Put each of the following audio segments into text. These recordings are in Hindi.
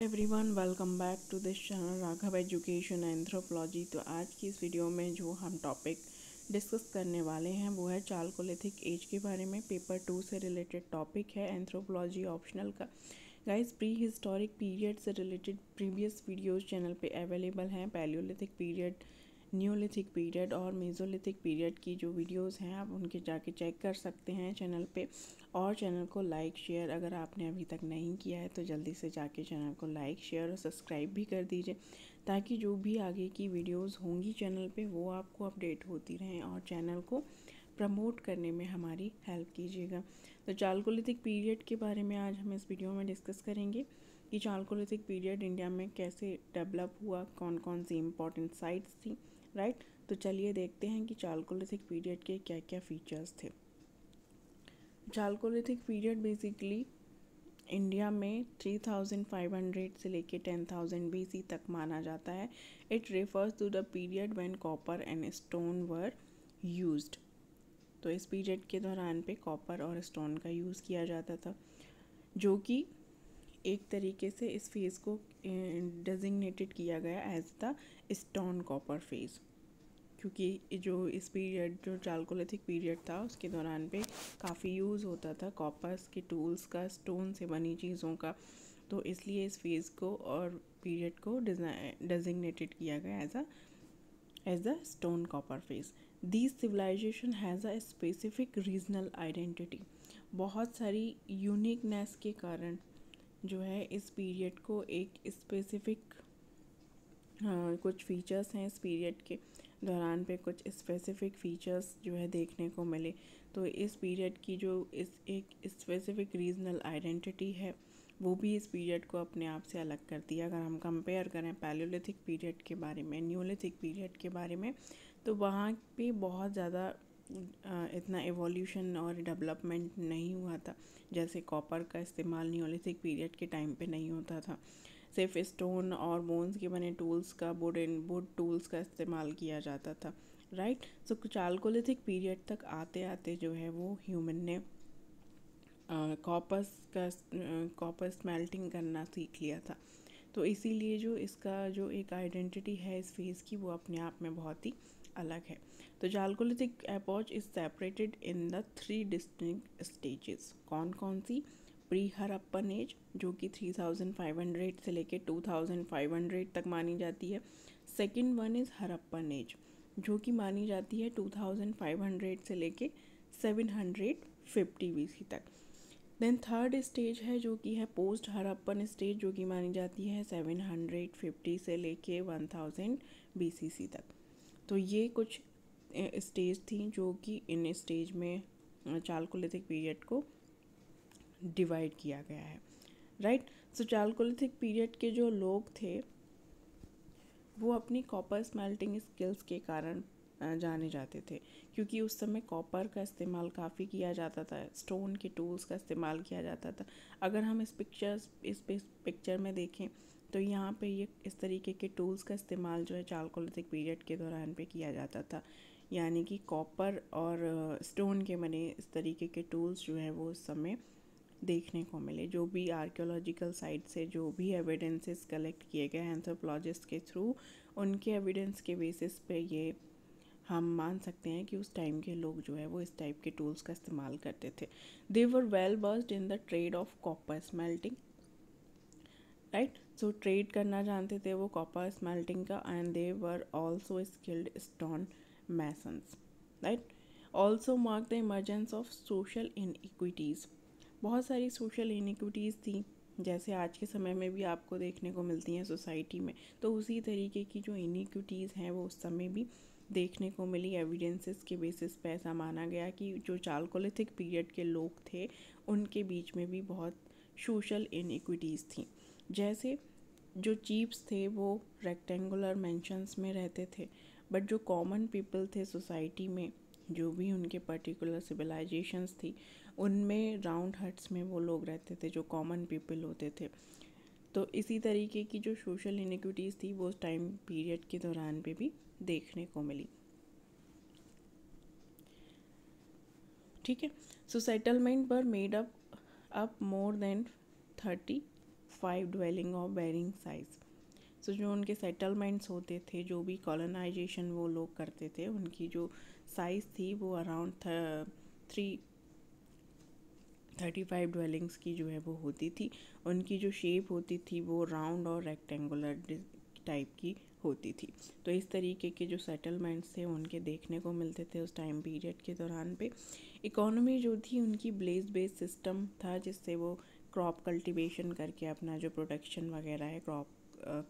Everyone welcome back to this channel Raghav education anthropology. तो आज की इस वीडियो में जो हम टॉपिक डिस्कस करने वाले हैं वो है चालकोलिथिक एज के बारे में। पेपर 2 से रिलेटेड टॉपिक है, एंथ्रोपोलॉजी ऑप्शनल का। गाइस, प्री हिस्टोरिक पीरियड से रिलेटेड प्रीवियस वीडियोस चैनल पे अवेलेबल हैं। पैलियोलिथिक पीरियड, न्यूलिथिक पीरियड और मेसोलिथिक पीरियड की जो वीडियोस हैं आप उनके जाके चेक कर सकते हैं चैनल पे। और चैनल को लाइक शेयर अगर आपने अभी तक नहीं किया है तो जल्दी से जाके चैनल को लाइक शेयर और सब्सक्राइब भी कर दीजिए, ताकि जो भी आगे की वीडियोस होंगी चैनल पे वो आपको अपडेट होती रहें और चैनल को प्रमोट करने में हमारी हेल्प कीजिएगा। तो चालकोलिथिक पीरियड के बारे में आज हम इस वीडियो में डिस्कस करेंगे कि चालकोलिथिक पीरियड इंडिया में कैसे डेवलप हुआ, कौन कौन सी इम्पोर्टेंट साइट्स थी, राइट। तो चलिए देखते हैं कि चालकोलिथिक पीरियड के क्या क्या फीचर्स थे। चालकोलिथिक पीरियड बेसिकली इंडिया में 3500 से लेके 10,000 BC तक माना जाता है। It refers to the period when copper and stone were used. तो इस पीरियड के दौरान पे कॉपर और स्टोन का यूज़ किया जाता था, जो कि एक तरीके से इस फेज़ को डेजिग्नेटेड किया गया as the stone copper phase, क्योंकि जो इस पीरियड जो चालकोलिथिक पीरियड था उसके दौरान पे काफ़ी यूज़ होता था कॉपर्स के टूल्स का, स्टोन से बनी चीज़ों का। तो इसलिए इस फेज़ को और पीरियड को डेजिग्नेटेड किया गया as the stone copper phase. This civilization has a specific regional identity. बहुत सारी यूनिकनेस के कारण जो है इस पीरियड को एक स्पेसिफिक कुछ फीचर्स हैं इस पीरियड के दौरान पे, कुछ स्पेसिफिक फीचर्स जो है देखने को मिले। तो इस पीरियड की जो एक स्पेसिफिक रीजनल आइडेंटिटी है वो भी इस पीरियड को अपने आप से अलग करती है। अगर हम कंपेयर करें पैलियोलिथिक पीरियड के बारे में, न्यूलिथिक पीरियड के बारे में, तो वहाँ पे बहुत ज़्यादा इतना एवोल्यूशन और डेवलपमेंट नहीं हुआ था। जैसे कॉपर का इस्तेमाल न्यूलिथिक पीरियड के टाइम पे नहीं होता था। सिर्फ स्टोन और बोन्स के बने टूल्स का, वुड टूल्स का इस्तेमाल किया जाता था, राइट। सो चालकोलिथिक पीरियड तक आते आते जो है वो ह्यूमन ने कॉपर स्मेल्टिंग करना सीख लिया था। तो इसीलिए जो इसका जो एक आइडेंटिटी है इस फेज़ की वो अपने आप में बहुत ही अलग है। तो chalcolithic epoch is separated in the 3 distinct stages. कौन कौन सी? प्री हड़प्पन एज, जो कि 3500 से लेके 2500 तक मानी जाती है। Second one is Harappan age, जो कि मानी जाती है 2500 से लेके 750 BC तक। देन थर्ड स्टेज है जो कि है पोस्ट हड़प्पन स्टेज, जो कि मानी जाती है 750 से लेके 1000 BCC तक। तो ये कुछ स्टेज थी जो कि इन स्टेज में चालकोलिथिक पीरियड को डिवाइड किया गया है, राइट। सो चालकोलिथिक पीरियड के जो लोग थे वो अपनी कॉपर स्मेल्टिंग स्किल्स के कारण जाने जाते थे, क्योंकि उस समय कॉपर का इस्तेमाल काफ़ी किया जाता था, स्टोन के टूल्स का इस्तेमाल किया जाता था। अगर हम इस पिक्चर में देखें तो यहाँ पे ये इस तरीके के टूल्स का इस्तेमाल जो है चालकोलिथिक पीरियड के दौरान पे किया जाता था, यानी कि कॉपर और स्टोन के बने इस तरीके के टूल्स जो है वो उस समय देखने को मिले। जो भी आर्कियोलॉजिकल साइट से जो भी एविडेंसेस कलेक्ट किए गए एंथ्रोपोलॉजिस्ट के थ्रू, उनके एविडेंस के बेसिस पे ये हम मान सकते हैं कि उस टाइम के लोग जो है वो इस टाइप के टूल्स का इस्तेमाल करते थे। They were well versed in the trade of copper smelting, right. So trade करना जानते थे वो कॉपर स्मेल्टिंग का, and they were also skilled stone masons, right. Also mark the emergence of social inequities. बहुत सारी सोशल इनइक्विटीज़ थी, जैसे आज के समय में भी आपको देखने को मिलती हैं सोसाइटी में। तो उसी तरीके की जो इनइक्विटीज़ हैं वो उस समय भी देखने को मिली। एविडेंसेस के बेसिस पे ऐसा माना गया कि जो चालकोलिथिक पीरियड के लोग थे उनके बीच में भी बहुत सोशल इनइक्विटीज़ थी। जैसे जो चीफ्स थे वो रेक्टेंगुलर मैंशंस में रहते थे, बट जो कॉमन पीपल थे सोसाइटी में, जो भी उनके पर्टिकुलर सिविलाइजेशंस थी, उनमें राउंड हट्स में वो लोग रहते थे जो कॉमन पीपल होते थे। तो इसी तरीके की जो सोशल इनइक्विटीज़ थी वो टाइम पीरियड के दौरान पे भी देखने को मिली, ठीक है। सो सेटलमेंट पर made up more than 30 5 dwelling of varying size। सो जो उनके सेटलमेंट्स होते थे, जो भी कॉलोनाइजेशन वो लोग करते थे, उनकी जो साइज़ थी वो अराउंड 35 ड्वेलिंग्स की जो है वो होती थी। उनकी जो शेप होती थी वो राउंड और रेक्टेंगुलर टाइप की होती थी। तो इस तरीके के जो सेटलमेंट्स थे उनके देखने को मिलते थे उस टाइम पीरियड के दौरान पे। इकोनॉमी जो थी उनकी ब्लेस बेस्ड सिस्टम था, जिससे वो क्रॉप कल्टीवेशन करके अपना जो प्रोडक्शन वगैरह है क्रॉप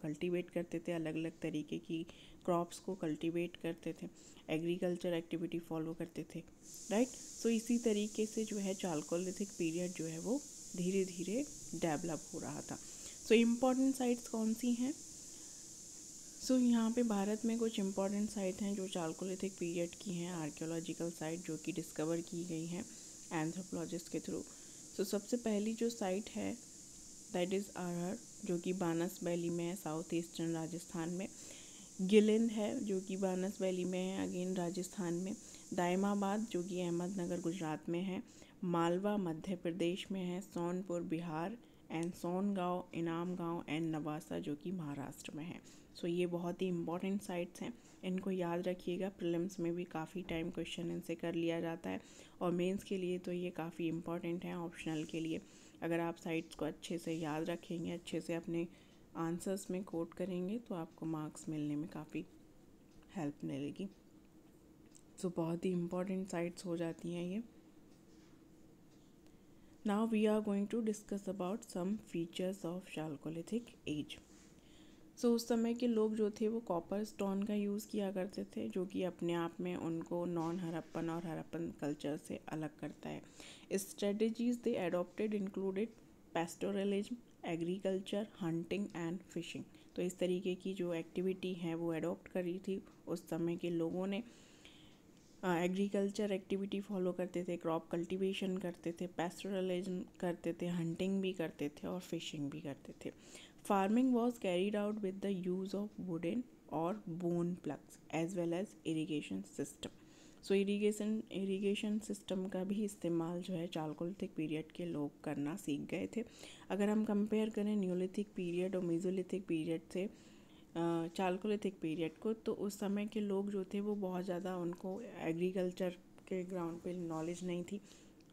कल्टीवेट करते थे, अलग अलग तरीके की क्रॉप्स को कल्टीवेट करते थे, एग्रीकल्चर एक्टिविटी फॉलो करते थे, राइट। सो इसी तरीके से जो है चालकोलिथिक पीरियड जो है वो धीरे धीरे डेवलप हो रहा था। सो इम्पॉर्टेंट साइट्स कौन सी हैं? सो यहाँ पे भारत में कुछ इम्पॉर्टेंट साइट हैं जो चालकोलिथिक पीरियड की हैं, आर्कियोलॉजिकल साइट जो कि डिस्कवर की गई हैं एंथ्रोपोलॉजिस्ट के थ्रू। सो सबसे पहली जो साइट है दैट इज़ अरहर, जो कि बानस वैली में है, साउथ ईस्टर्न राजस्थान में। गिलिंद है जो कि बानस वैली में है, अगेन राजस्थान में। दायमाबाद जो कि अहमदनगर गुजरात में है। मालवा मध्य प्रदेश में है। सोनपुर बिहार एंड सोनगांव, इनाम गांव एंड नवासा जो कि महाराष्ट्र में है। सो ये बहुत ही इंपॉर्टेंट साइट्स हैं, इनको याद रखिएगा। प्रीलिम्स में भी काफ़ी टाइम क्वेश्चन इनसे कर लिया जाता है और मेंस के लिए तो ये काफ़ी इंपॉर्टेंट है। ऑप्शनल के लिए अगर आप साइट्स को अच्छे से याद रखेंगे, अच्छे से अपने आंसर्स में कोट करेंगे तो आपको मार्क्स मिलने में काफ़ी हेल्प मिलेगी। सो बहुत ही इम्पॉर्टेंट साइट्स हो जाती हैं ये। Now we are going to discuss about some features of chalcolithic age. So उस समय के लोग जो थे वो कॉपर स्टोन का यूज़ किया करते थे, जो कि अपने आप में उनको नॉन हड़प्पन और हड़प्पन कल्चर से अलग करता है। Strategies they adopted included pastoralism, agriculture, hunting and fishing. तो इस तरीके की जो एक्टिविटी है वो एडॉप्ट करी थी उस समय के लोगों ने। एग्रीकल्चर एक्टिविटी फॉलो करते थे, क्रॉप कल्टीवेशन करते थे, पेस्टोरलिज्म करते थे, हंटिंग भी करते थे और फिशिंग भी करते थे। Farming was carried out with the use of wooden और bone ploughs as well as irrigation system. So irrigation system का भी इस्तेमाल जो है चालकोलिथिक पीरियड के लोग करना सीख गए थे। अगर हम कंपेयर करें न्यूलिथिक पीरियड और मेसोलिथिक पीरियड से चालकोलिथिक पीरियड को, तो उस समय के लोग जो थे वो बहुत ज़्यादा उनको एग्रीकल्चर के ग्राउंड पे नॉलेज नहीं थी,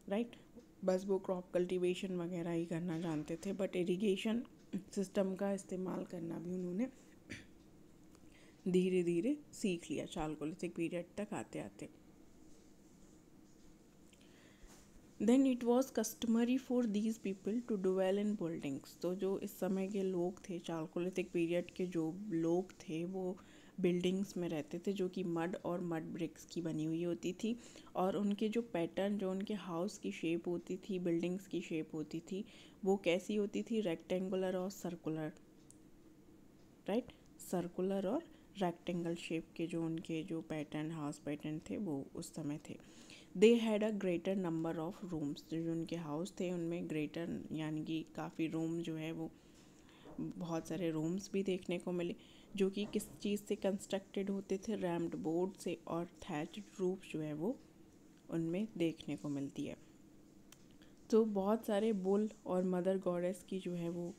राइट। बस वो क्रॉप कल्टीवेशन वगैरह ही करना जानते थे, बट इरिगेशन सिस्टम का इस्तेमाल करना भी उन्होंने धीरे धीरे सीख लिया चालकोलिथिक पीरियड तक आते आते। Then it was customary for these people to dwell in buildings. तो जो इस समय के लोग थे, चालकोलिथिक पीरियड के जो लोग थे, वो बिल्डिंग्स में रहते थे जो कि मड और मड ब्रिक्स की बनी हुई होती थी। और उनके जो पैटर्न, जो उनके हाउस की शेप होती थी, बिल्डिंग्स की शेप होती थी, वो कैसी होती थी? रेक्टेंगुलर और सर्कुलर, राइट। सर्कुलर और रेक्टेंगल शेप के जो उनके जो पैटर्न, हाउस पैटर्न थे वो उस समय थे। They had a greater number of rooms. जो उनके हाउस थे उनमें ग्रेटर यानी कि काफ़ी रूम जो है वो बहुत सारे रूम्स भी देखने को मिले, जो कि किस चीज़ से कंस्ट्रक्टेड होते थे? रैम्ड बोर्ड से और थैच्ड रूफ जो है वो उनमें देखने को मिलती है। तो बहुत सारे बुल और मदर गॉडेस की जो है वो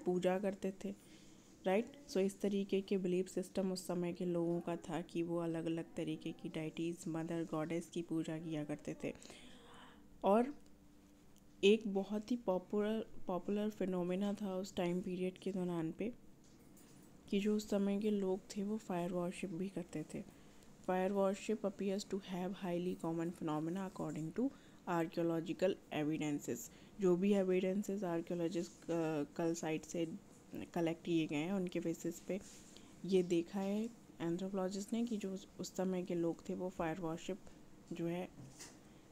पूजा करते थे, राइट। सो इस तरीके के बिलीफ सिस्टम उस समय के लोगों का था कि वो अलग अलग तरीके की डाइटीज़, मदर गॉडेस की पूजा किया करते थे। और एक बहुत ही पॉपुलर फिनोमेना था उस टाइम पीरियड के दौरान पे कि जो उस समय के लोग थे वो फायर वर्शिप भी करते थे। Fire worship appears to have highly common phenomena according to archaeological evidences. जो भी एविडेंसेस आर्कियोलॉजिस्ट कल साइट से कलेक्ट किए गए हैं उनके बेसिस पे ये देखा है एंथ्रोपोलॉजिस्ट ने कि जो उस समय के लोग थे वो फायर वर्शिप जो है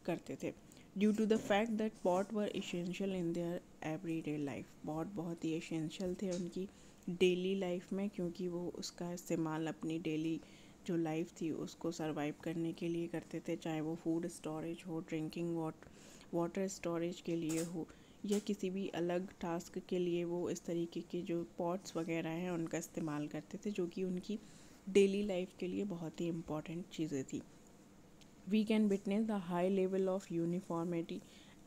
करते थे। Due to the fact that pot were essential in their everyday life. Pot बहुत ही एसेंशियल थे उनकी डेली लाइफ में, क्योंकि वो उसका इस्तेमाल अपनी डेली जो लाइफ थी उसको सरवाइव करने के लिए करते थे, चाहे वो फूड स्टोरेज हो, ड्रिंकिंग वाटर स्टोरेज के लिए हो, या किसी भी अलग टास्क के लिए वो इस तरीके के जो पॉट्स वगैरह हैं उनका इस्तेमाल करते थे, जो कि उनकी डेली लाइफ के लिए बहुत ही इम्पॉर्टेंट चीज़ें थी। We can witness the high level of uniformity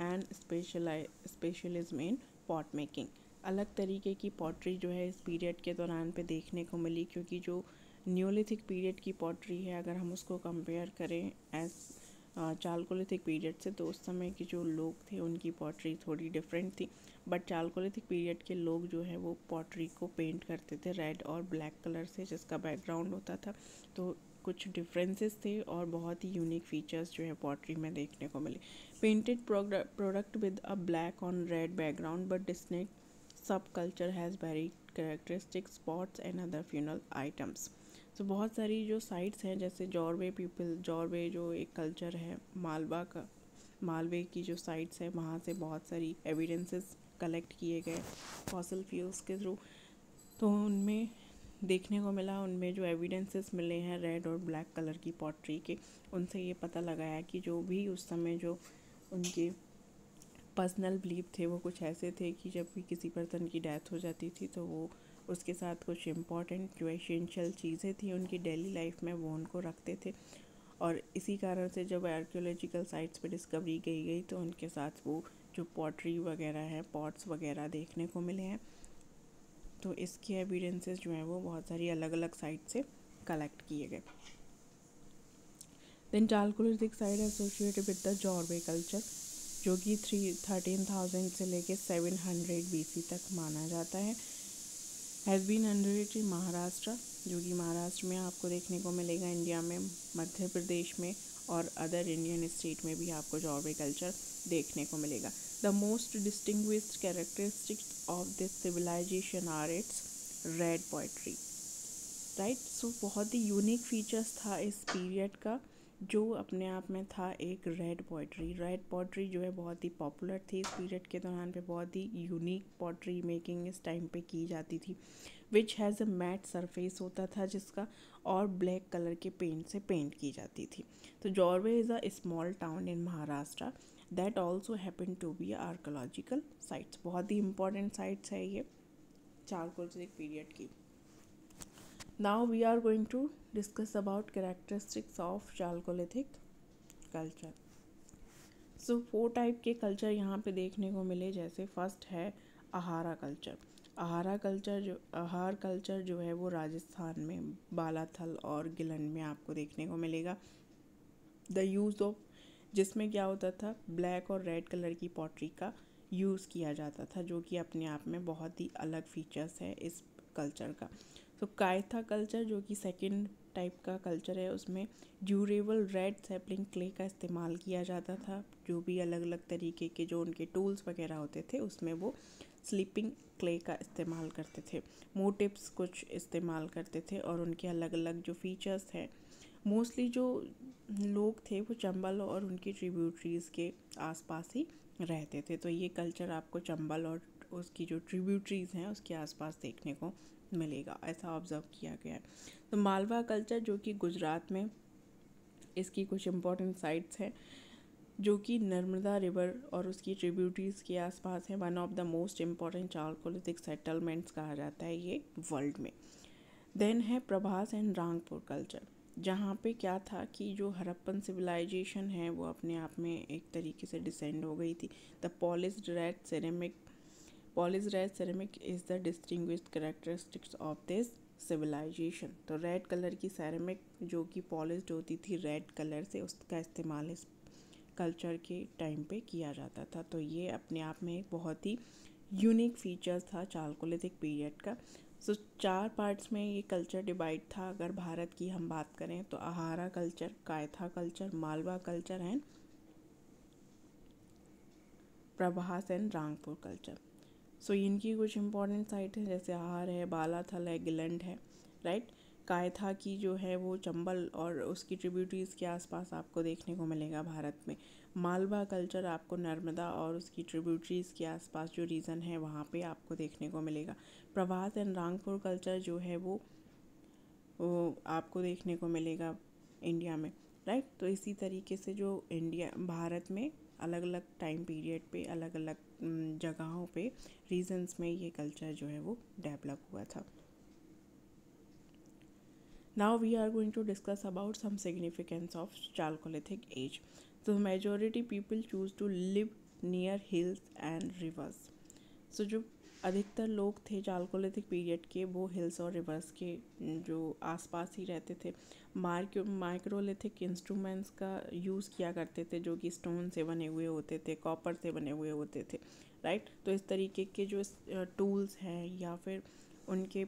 and specialism in pot making. अलग तरीके की पॉटरी जो है इस पीरियड के दौरान पे देखने को मिली, क्योंकि जो न्योलिथिक पीरियड की पॉटरी है अगर हम उसको कंपेयर करें एज चालकोलिथिक पीरियड से, तो उस समय के जो लोग थे उनकी पॉटरी थोड़ी डिफरेंट थी। बट चालकोलिथिक पीरियड के लोग जो है वो पॉटरी को पेंट करते थे रेड और ब्लैक कलर से, जिसका बैकग्राउंड होता था। तो कुछ डिफरेंसेस थे और बहुत ही यूनिक फीचर्स जो है पॉटरी में देखने को मिले। Painted product with a black on red background but distinct subculture has very characteristic spots and other funeral items. तो बहुत सारी जो साइट्स हैं, जैसे जॉर्वे पीपल, जॉर्वे जो एक कल्चर है मालवा का, मालवे की जो साइट्स है वहाँ से बहुत सारी एविडेंसेस कलेक्ट किए गए फॉसिल फ्यूल्स के थ्रू। तो उनमें देखने को मिला, उनमें जो एविडेंसेस मिले हैं रेड और ब्लैक कलर की पॉटरी के, उनसे ये पता लगाया कि जो भी उस समय जो उनके पर्सनल बिलीफ थे वो कुछ ऐसे थे कि जब भी किसी पर्सन की डेथ हो जाती थी तो वो उसके साथ कुछ इम्पॉर्टेंट जो एसेंशियल चीज़ें थी उनकी डेली लाइफ में वो उनको रखते थे। और इसी कारण से जब आर्कियोलॉजिकल साइट्स पे डिस्कवरी की गई तो उनके साथ वो जो पॉटरी वगैरह है, पॉट्स वगैरह देखने को मिले हैं। तो इसके एविडेंसेस जो हैं वो बहुत सारी अलग अलग साइट से कलेक्ट किए गए। Then chalcolithic site associated with the Jorwe culture, जो कि 13,000 से लेके 700 BC तक माना जाता है। Has been under in Maharashtra, जो कि महाराष्ट्र में आपको देखने को मिलेगा, इंडिया में, मध्य प्रदेश में और अदर इंडियन स्टेट में भी आपको जॉर्वे कल्चर देखने को मिलेगा। The most distinguished characteristics of this civilization are its red pottery, right. So बहुत ही यूनिक फीचर्स था इस पीरियड का, जो अपने आप में था एक रेड पोइट्री। रेड पोइट्री जो है बहुत ही पॉपुलर थी इस पीरियड के दौरान पे, बहुत ही यूनिक पोइट्री मेकिंग इस टाइम पे की जाती थी, which has a matt surface होता था जिसका, और ब्लैक कलर के पेंट से पेंट की जाती थी। तो Jorwe is a small town in Maharashtra that also happen to be archaeological sites. बहुत ही इंपॉर्टेंट साइट्स है ये चालकोलिथिक पीरियड की। Now we are going to discuss about characteristics of Chalcolithic culture. So 4 type के कल्चर यहाँ पे देखने को मिले, जैसे फर्स्ट है आहारा कल्चर। आहार कल्चर जो है वो राजस्थान में बालाथल और गिलंड में आपको देखने को मिलेगा। द यूज़ ऑफ, जिसमें क्या होता था, ब्लैक और रेड कलर की पॉटरी का यूज़ किया जाता था, जो कि अपने आप में बहुत ही अलग फीचर्स है इस कल्चर का। तो कायथा कल्चर जो कि सेकंड टाइप का कल्चर है, उसमें ड्यूरेबल रेड सैपलिंग क्ले का इस्तेमाल किया जाता था। जो भी अलग अलग तरीके के जो उनके टूल्स वगैरह होते थे उसमें वो स्लीपिंग क्ले का इस्तेमाल करते थे, मोटिव्स कुछ इस्तेमाल करते थे, और उनके अलग अलग जो फीचर्स हैं, मोस्टली जो लोग थे वो चंबल और उनकी ट्रिब्यूटरीज़ के आसपास ही रहते थे। तो ये कल्चर आपको चंबल और उसकी जो ट्रिब्यूटरीज़ हैं उसके आसपास देखने को मिलेगा, ऐसा ऑब्जर्व किया गया है। तो मालवा कल्चर जो कि गुजरात में, इसकी कुछ इम्पोर्टेंट साइट्स हैं जो कि नर्मदा रिवर और उसकी ट्रिब्यूटरीज़ के आसपास है। One of the most important Chalcolithic settlements कहा जाता है ये वर्ल्ड में। देन है प्रभास एंड रांगपुर कल्चर, जहाँ पे क्या था कि जो हड़प्पन सिविलाइजेशन है वो अपने आप में एक तरीके से डिसेंड हो गई थी। The polished red ceramic is the distinguished characteristics of this civilization. तो रेड कलर की सेरेमिक जो कि पॉलिश्ड होती थी रेड कलर से, उसका इस्तेमाल इस कल्चर के टाइम पे किया जाता था। तो ये अपने आप में एक बहुत ही यूनिक फीचर्स था चालकोलिथिक पीरियड का। सो 4 पार्ट्स में ये कल्चर डिवाइड था। अगर भारत की हम बात करें तो Ahara culture, Kayatha culture, Malwa culture and Prabhas and Rangpur culture. So इनकी कुछ इंपॉर्टेंट साइट है, जैसे आहार है, बालाथल है, गिलंड है, राइट। कायथा की जो है वो चंबल और उसकी ट्रिब्यूटरीज़ के आसपास आपको देखने को मिलेगा भारत में। मालवा कल्चर आपको नर्मदा और उसकी ट्रिब्यूटरीज़ के आसपास जो रीजन है वहाँ पे आपको देखने को मिलेगा। प्रभास एंड रांगपुर कल्चर जो है वो आपको देखने को मिलेगा इंडिया में, राइट। तो इसी तरीके से जो भारत में अलग अलग टाइम पीरियड पे, अलग अलग जगहों पे, रीजन्स में ये कल्चर जो है वो डेवलप हुआ था। Now we are going to discuss about some significance of chalcolithic age. तो majority people choose to live near hills and rivers. So जो अधिकतर लोग थे चालकोलिथिक पीरियड के वो हिल्स और रिवर्स के जो आसपास ही रहते थे। माइक्रोलिथिक इंस्ट्रूमेंट्स का यूज़ किया करते थे जो कि स्टोन से बने हुए होते थे, कॉपर से बने हुए होते थे, राइट। तो इस तरीके के जो टूल्स हैं या फिर उनके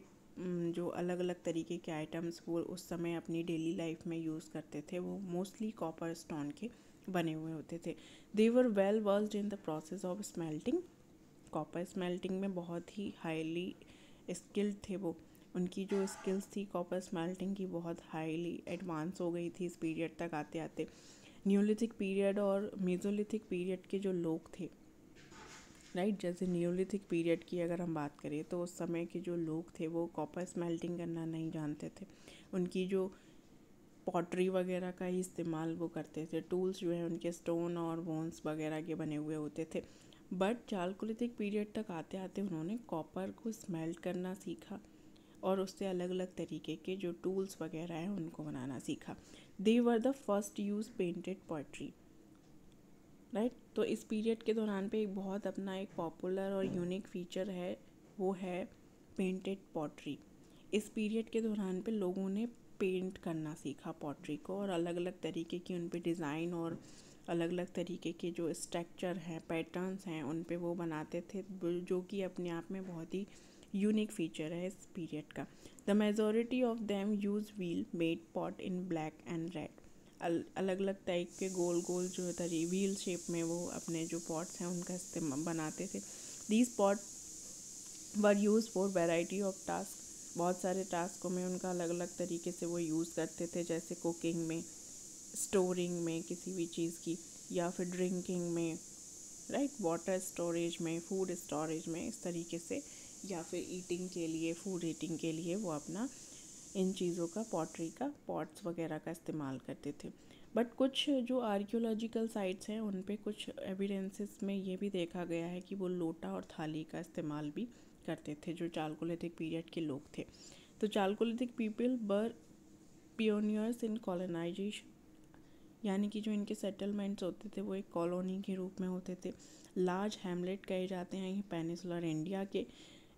जो अलग अलग तरीके के आइटम्स वो उस समय अपनी डेली लाइफ में यूज़ करते थे वो मोस्टली कॉपर स्टोन के बने हुए होते थे। They were well versed in the process of smelting. Copper smelting में बहुत ही हाईली स्किल्ड थे वो। उनकी जो स्किल्स थी कॉपर स्मेल्टिंग की बहुत हाईली एडवांस हो गई थी इस पीरियड तक आते आते। न्यूलिथिक पीरियड और मेसोलिथिक पीरियड के जो लोग थे, राइट, जैसे न्यूलिथिक पीरियड की अगर हम बात करें तो उस समय के जो लोग थे वो कॉपर स्मेल्टिंग करना नहीं जानते थे। उनकी जो पॉटरी वगैरह का ही इस्तेमाल वो करते थे। टूल्स जो है उनके स्टोन और बोन्स वगैरह के बने हुए होते थे। बट चालकोलिथिक पीरियड तक आते आते उन्होंने कॉपर को स्मेल्ट करना सीखा और उससे अलग अलग तरीके के जो टूल्स वगैरह हैं उनको बनाना सीखा। They were the first use painted pottery, right. तो इस पीरियड के दौरान पे एक बहुत अपना एक पॉपुलर और यूनिक फीचर है, वो है पेंटेड पॉटरी। इस पीरियड के दौरान पे लोगों ने पेंट करना सीखा पॉटरी को और अलग अलग तरीके की उन पे डिज़ाइन और अलग अलग तरीके के जो स्ट्रक्चर हैं, पैटर्न्स हैं, उन पे वो बनाते थे जो कि अपने आप में बहुत ही यूनिक फीचर है इस पीरियड का। The majority of them use wheel made pot in black and red. अलग अलग टाइप के गोल गोल जो तरी व्हील शेप में वो अपने जो पॉट्स हैं उनका इस्तेमाल बनाते थे। These pot were use for variety of task. बहुत सारे टास्कों में उनका अलग अलग तरीके से वो यूज़ करते थे, जैसे कुकिंग में, स्टोरिंग में किसी भी चीज़ की, या फिर ड्रिंकिंग में, राइट, वाटर स्टोरेज में, फूड स्टोरेज में, इस तरीके से, या फिर ईटिंग के लिए, फूड ईटिंग के लिए वो अपना इन चीज़ों का पॉटरी का पॉट्स वगैरह का इस्तेमाल करते थे। बट कुछ जो आर्कियोलॉजिकल साइट्स हैं उन पे कुछ एविडेंसेस में ये भी देखा गया है कि वो लोटा और थाली का इस्तेमाल भी करते थे जो चालकोलिथिक पीरियड के लोग थे। तो chalcolithic people were pioneers in colonization, यानी कि जो इनके सेटलमेंट्स होते थे वो एक कॉलोनी के रूप में होते थे। लार्ज हैमलेट कहे जाते हैं ये पेनिसुलर इंडिया के।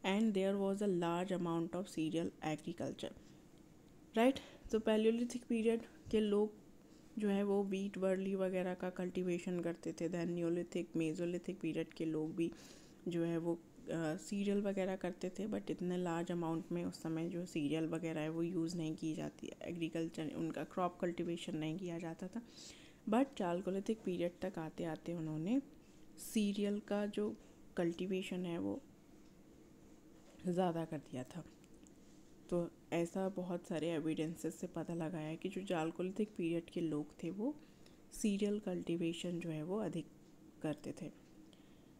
And there was a large amount of cereal agriculture, right. तो पैलियोलिथिक पीरियड के लोग जो है वो वीट बर्ली वगैरह का कल्टीवेशन करते थे। दैन न्यूलिथिक मेसोलिथिक पीरियड के लोग भी जो है वो सीरियल वगैरह करते थे, बट इतने लार्ज अमाउंट में उस समय जो सीरियल वगैरह है वो यूज़ नहीं की जाती, एग्रीकल्चर उनका क्रॉप कल्टीवेशन नहीं किया जाता था। बट चालकोलिथिक पीरियड तक आते आते उन्होंने सीरियल का जो कल्टीवेशन है वो ज़्यादा कर दिया था। तो ऐसा बहुत सारे एविडेंसेस से पता लगा है कि जो चालकोलिथिक पीरियड के लोग थे वो सीरियल कल्टीवेशन जो है वो अधिक करते थे।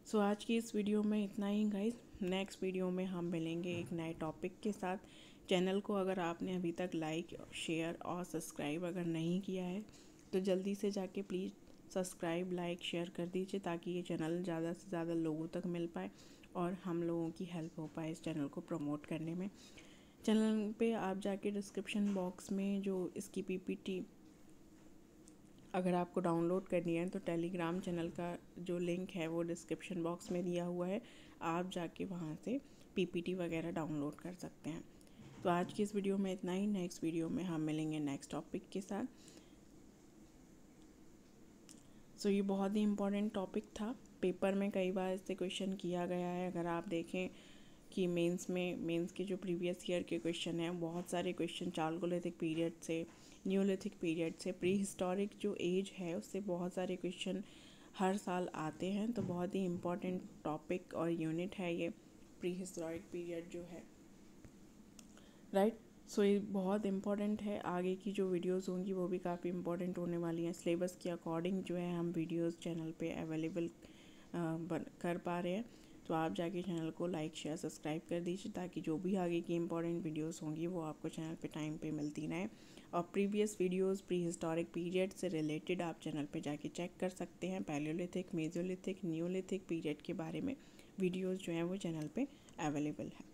सो आज की इस वीडियो में इतना ही गाइस। नेक्स्ट वीडियो में हम मिलेंगे एक नए टॉपिक के साथ। चैनल को अगर आपने अभी तक लाइक, शेयर और सब्सक्राइब अगर नहीं किया है तो जल्दी से जाके प्लीज़ सब्सक्राइब, लाइक, शेयर कर दीजिए ताकि ये चैनल ज़्यादा से ज़्यादा लोगों तक मिल पाए और हम लोगों की हेल्प हो पाए इस चैनल को प्रमोट करने में। चैनल पे आप जाके डिस्क्रिप्शन बॉक्स में जो इसकी पीपीटी अगर आपको डाउनलोड करनी है तो टेलीग्राम चैनल का जो लिंक है वो डिस्क्रिप्शन बॉक्स में दिया हुआ है, आप जाके वहाँ से पीपीटी वगैरह डाउनलोड कर सकते हैं। तो आज की इस वीडियो में इतना ही। नेक्स्ट वीडियो में हम मिलेंगे नेक्स्ट टॉपिक के साथ। सो ये बहुत ही इम्पोर्टेंट टॉपिक था, पेपर में कई बार इससे क्वेश्चन किया गया है। अगर आप देखें कि मेंस के जो प्रीवियस ईयर के क्वेश्चन हैं बहुत सारे क्वेश्चन चालकोलिथिक पीरियड से, न्यूलिथिक पीरियड से, प्री हिस्टोरिक जो एज है उससे बहुत सारे क्वेश्चन हर साल आते हैं। तो बहुत ही इम्पोर्टेंट टॉपिक और यूनिट है ये प्री हिस्टोरिक पीरियड जो है, राइट। सो ये बहुत इम्पॉर्टेंट है। आगे की जो वीडियोस होंगी वो भी काफ़ी इम्पोर्टेंट होने वाली हैं। सिलेबस के अकॉर्डिंग जो है हम वीडियोस चैनल पे अवेलेबल कर पा रहे हैं। तो आप जाके चैनल को लाइक, शेयर, सब्सक्राइब कर दीजिए ताकि जो भी आगे की इम्पोर्टेंट वीडियोस होंगी वो आपको चैनल पे टाइम पे मिलती रहें। और previous videos pre historic period से रिलेटेड आप चैनल पे जाके चेक कर सकते हैं। पैलियोलिथिक, मेसोलिथिक, न्यूलिथिक पीरियड के बारे में वीडियोज़ जो हैं वो चैनल पर अवेलेबल है।